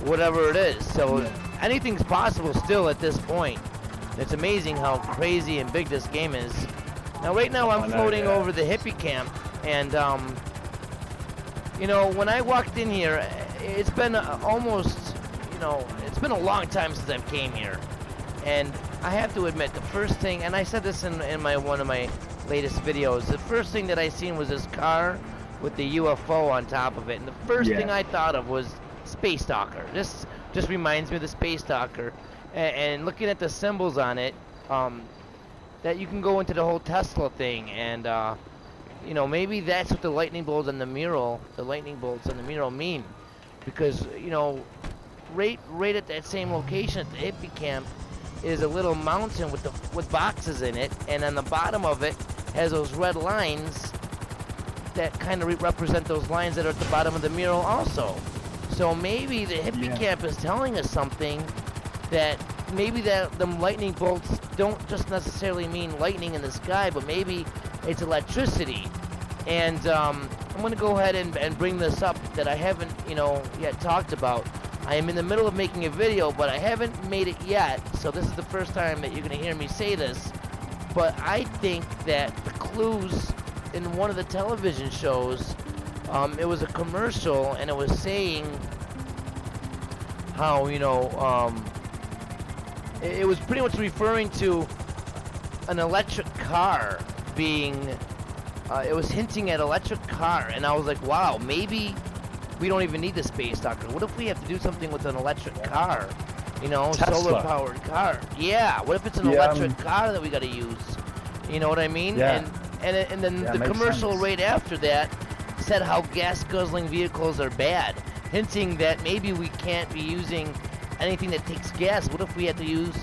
whatever it is. So Yeah. anything's possible still at this point. It's amazing how crazy and big this game is. Now, right now, I'm floating over the hippie camp, and you know, when I walked in here, it's been almost, you know, it's been a long time since I've came here, and I have to admit, the first thing, and I said this in one of my latest videos, the first thing that I seen was this car with the UFO on top of it, and the first thing I thought of was Space Stalker. This just reminds me of the Space Stalker, and looking at the symbols on it, that you can go into the whole Tesla thing, and you know, maybe that's what the lightning bolts on the mural, mean, because you know, right at that same location at the hippie camp is a little mountain with boxes in it, and on the bottom of it has those red lines that kind of represent those lines that are at the bottom of the mural also. So maybe the hippie camp is telling us something, that maybe that them lightning bolts don't just necessarily mean lightning in the sky, but maybe it's electricity. And I'm going to go ahead and bring this up that I haven't, you know, yet talked about. I am in the middle of making a video, but I haven't made it yet, so this is the first time that you're going to hear me say this. But I think that the clues in one of the television shows, it was a commercial, and it was saying how, you know, it was pretty much referring to an electric car being, it was hinting at electric car, and I was like, wow, maybe we don't even need the Space Stalker. What if we have to do something with an electric car? You know, solar-powered car. Yeah, what if it's an electric car that we got to use? You know what I mean? Yeah. And then the commercial right after that said how gas-guzzling vehicles are bad, hinting that maybe we can't be using anything that takes gas. What if we had to use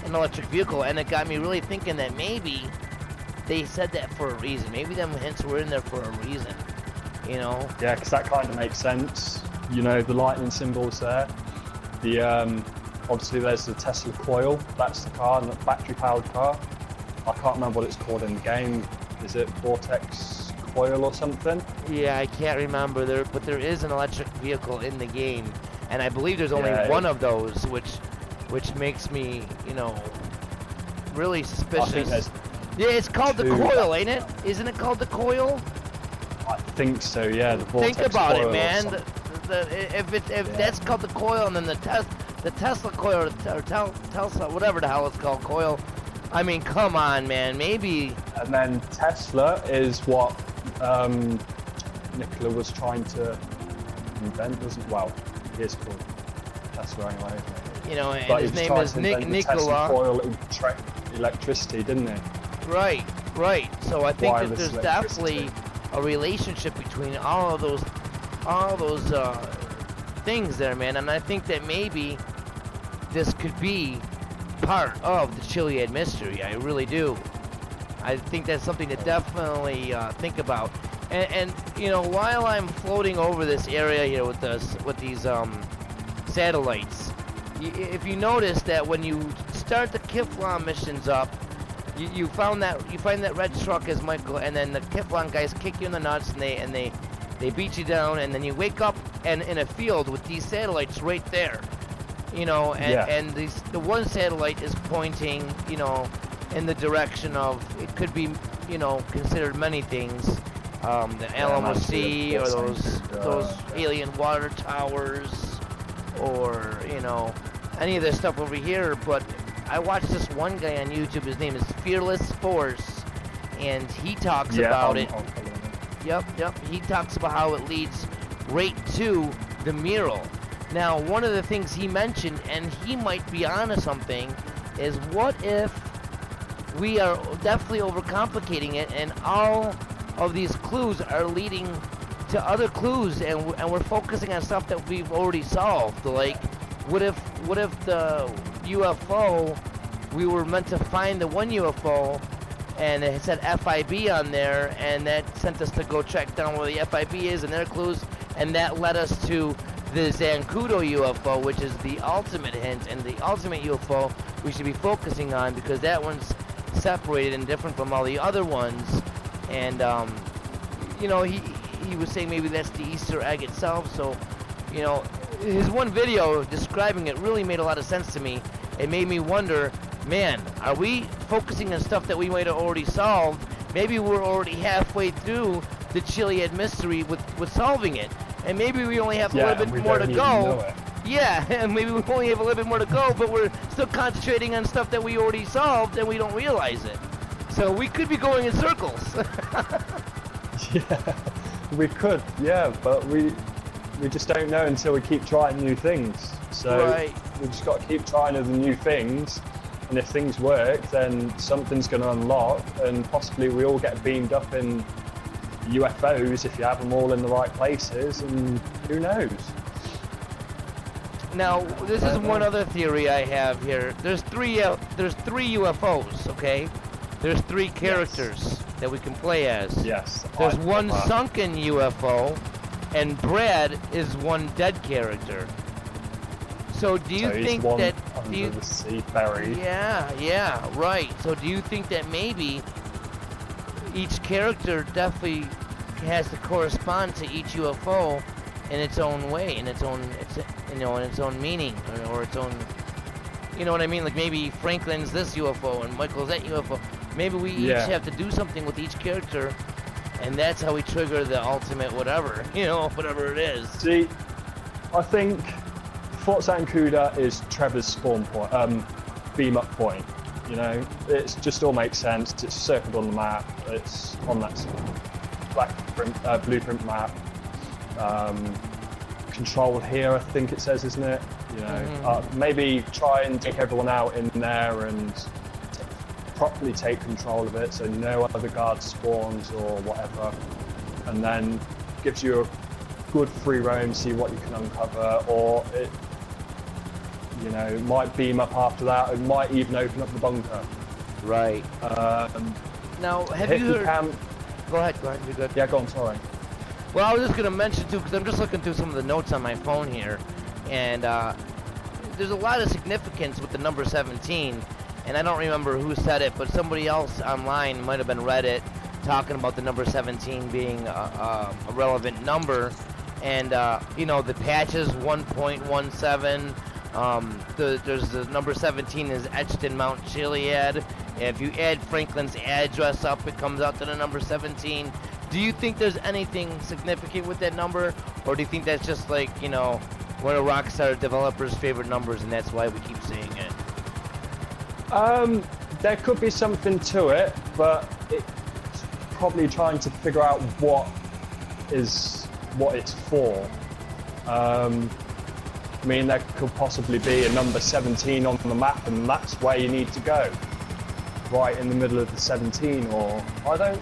an electric vehicle? And it got me really thinking that maybe they said that for a reason. Maybe them hints were in there for a reason, you know? Yeah, because that kind of makes sense. You know, the lightning symbols there. The obviously there's the Tesla coil. That's the car, the battery-powered car. I can't remember what it's called in the game. Is it Vortex Coil or something? Yeah, I can't remember there, but there is an electric vehicle in the game, and I believe there's only one of those, which makes me, you know, really suspicious. Yeah, it's called the coil, ain't it? Isn't it called the coil? I think so. Yeah, the Vortex Think about coil it, man. If that's called the coil, and then the Tesla coil or Tesla, whatever the hell it's called, coil. I mean, come on, man. Maybe. And then Tesla is what Nikola was trying to invent, wasn't? Well, he is called Tesla anyway, isn't he? You know, and his name is Nikola. Tesla coil, it would track electricity, didn't it? Right. So I think that there's Wireless definitely a relationship between all of those things there, man. And I think that maybe this could be part of the Chiliad Mystery. I really do. I think that's something to definitely think about. And you know, while I'm floating over this area here with these satellites, if you notice that when you start the Kiflon missions up, you find that red truck as Michael, and then the Kiflon guys kick you in the nuts, and they beat you down, and then you wake up and in a field with these satellites right there. You know, and the one satellite is pointing, you know, in the direction of, it could be, you know, considered many things, the Alamo Sea, or those alien water towers, or, you know, any of this stuff over here. But I watched this one guy on YouTube, his name is Fearless Force, and he talks about it. Yep, he talks about how it leads right to the mural. Now, one of the things he mentioned, and he might be onto something, is what if we are definitely overcomplicating it, and all of these clues are leading to other clues, and we're focusing on stuff that we've already solved. Like, what if the UFO, we were meant to find the one UFO, and it said FIB on there, and that sent us to go track down where the FIB is and their clues, and that led us to the Zancudo UFO, which is the ultimate hint, and the ultimate UFO we should be focusing on, because that one's separated and different from all the other ones. And you know, he was saying maybe that's the Easter egg itself. So, you know, his one video describing it really made a lot of sense to me. It made me wonder, man, are we focusing on stuff that we might have already solved? Maybe we're already halfway through the Chiliad Mystery with solving it, and maybe we only have a little bit more to go. Yeah, and maybe we only have a little bit more to go, but we're still concentrating on stuff that we already solved and we don't realize it. So we could be going in circles. Yeah, we could, yeah, but we just don't know until we keep trying new things. So we just got to keep trying other new things, and if things work, then something's going to unlock, and possibly we all get beamed up in UFOs if you have them all in the right places, and who knows? Now, this is one other theory I have here. There's three UFOs, okay? There's three characters that we can play as. Yes. There's one sunken UFO, and Brad is one dead character. So do you think that under the sea buried? Yeah, right. So do you think that maybe each character definitely has to correspond to each UFO in its own way, in its own meaning, or its own, you know what I mean? Like maybe Franklin's this UFO and Michael's that UFO. Maybe we each have to do something with each character, and that's how we trigger the ultimate whatever, whatever it is. See, I think Fort Zancuda is Trevor's spawn point, beam up point. It just all makes sense. It's circled on the map. It's on that blueprint map. Control here, I think it says, isn't it? Maybe try and take everyone out in there and properly take control of it, so no other guard spawns or whatever, and then gives you a good free roam, see what you can uncover, or it might beam up after that. It might even open up the bunker. Right. Now, have you heard? Go ahead. You're good. Yeah, go on. Sorry. Well, I was just going to mention too, because I'm just looking through some of the notes on my phone here, and there's a lot of significance with the number 17. And I don't remember who said it, but somebody else online, might have been Reddit, talking about the number 17 being a relevant number. And the patch is 1.17. There's the number 17 is etched in Mount Chiliad. If you add Franklin's address up, it comes out to the number 17. Do you think there's anything significant with that number, or do you think that's just like one of Rockstar developers' favorite numbers, and that's why we keep saying it? There could be something to it, but it's probably trying to figure out what it's for. There could possibly be a number 17 on the map, and that's where you need to go, right in the middle of the 17, or I don't.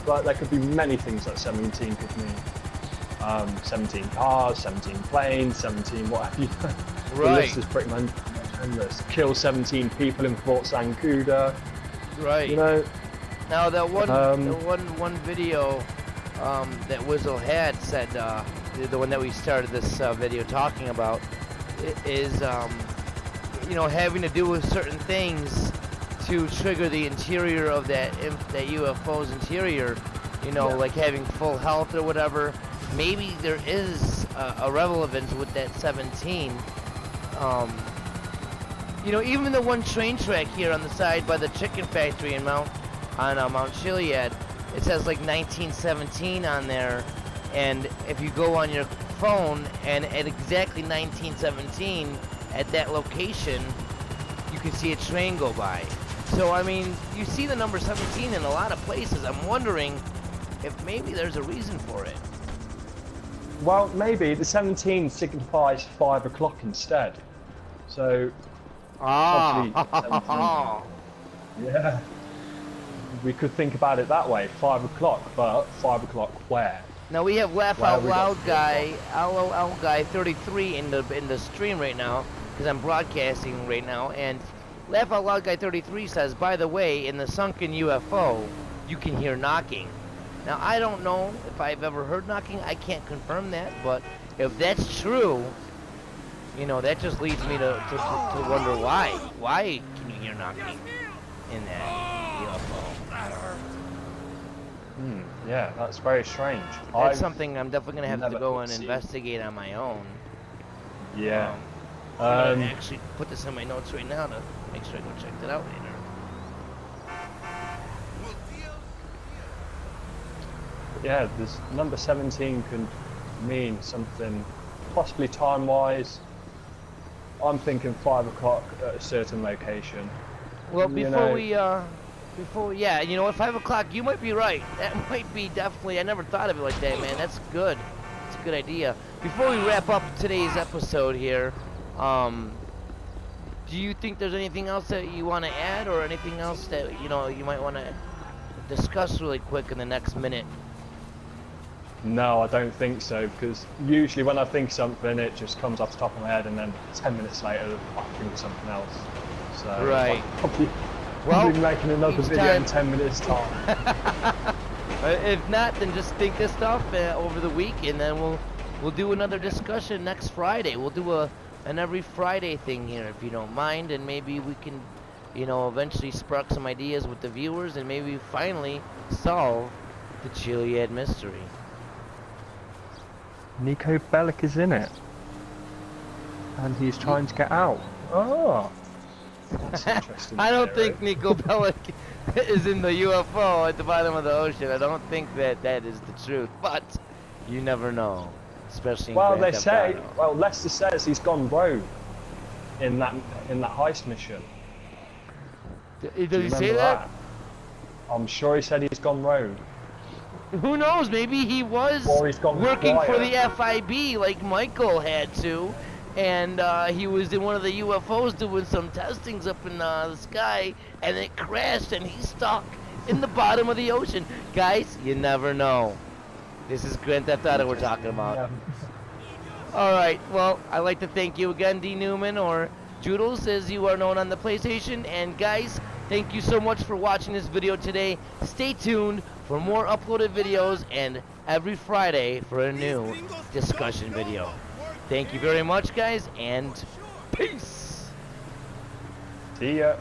But there could be many things that 17 could mean. 17 cars, 17 planes, 17 what have you. Right. The list is pretty much endless. Kill 17 people in Fort Zancuda. Right. Now that one video that Wizzle had said, the one that we started this video talking about, is having to do with certain things to trigger the interior of that UFO's interior, like having full health or whatever. Maybe there is a relevance with that 17. Even the one train track here on the side by the chicken factory in Mount Chiliad, it says like 1917 on there, and if you go on your phone and at exactly 1917 at that location, you can see a train go by. So you see the number 17 in a lot of places. I'm wondering if maybe there's a reason for it. Well, maybe the 17 signifies 5 o'clock instead. So, yeah, we could think about it that way. 5 o'clock, but 5 o'clock where? Now we have Laugh Out Loud guy, LOL guy 33 in the stream right now, because I'm broadcasting right now, and Laugh Out Loud guy 33 says, by the way, in the sunken UFO, you can hear knocking. Now, I don't know if I've ever heard knocking. I can't confirm that, but if that's true, that just leads me to wonder why. Why can you hear knocking in that UFO? Yeah, that's very strange. That's something I'm definitely gonna have to never go and foreseen. investigate on my own. Yeah. I'm gonna actually put this in my notes right now to make sure I go check that out later. Yeah, this number 17 could mean something, possibly time-wise. I'm thinking 5 o'clock at a certain location. Well, You know, yeah, you know what, 5 o'clock, you might be right. That might be definitely, I never thought of it like that, man. That's good. It's a good idea. Before we wrap up today's episode here, do you think there's anything else that you want to add, or anything else that, you know, you might want to discuss really quick in the next minute? no, I don't think so, because usually when I think something, it just comes off the top of my head, and then 10 minutes later, I think of something else. So Right. I'll be making another each video time- in 10 minutes time. If not, then just think this stuff over the week, and then we'll do another discussion next Friday. We'll do an every Friday thing here, if you don't mind, and maybe we can, you know, eventually spark some ideas with the viewers, and maybe finally solve the Chiliad mystery. Nico Bellic is in it, and he's trying to get out. Oh, that's interesting. I don't think Nico Bellic is in the UFO at the bottom of the ocean. I don't think that is the truth, but you never know, especially in Well, Grand they Theft say. Auto. Well, Lester says he's gone rogue in that heist mission. Did Do you he say remember that? I'm sure he said he's gone rogue. Who knows? Maybe he was Or he's gone working for the quiet. FIB like Michael had to, and he was in one of the UFOs doing some testings up in the sky, and it crashed, and he's stuck in the bottom of the ocean. Guys, you never know. This is Grand Theft Auto we're talking about. Yeah. All right. Well, I'd like to thank you again, D. Newman, or Joodles, as you are known on the PlayStation. And guys, thank you so much for watching this video today. Stay tuned for more uploaded videos, and every Friday for a new discussion video. Thank you very much, guys, and peace. See ya.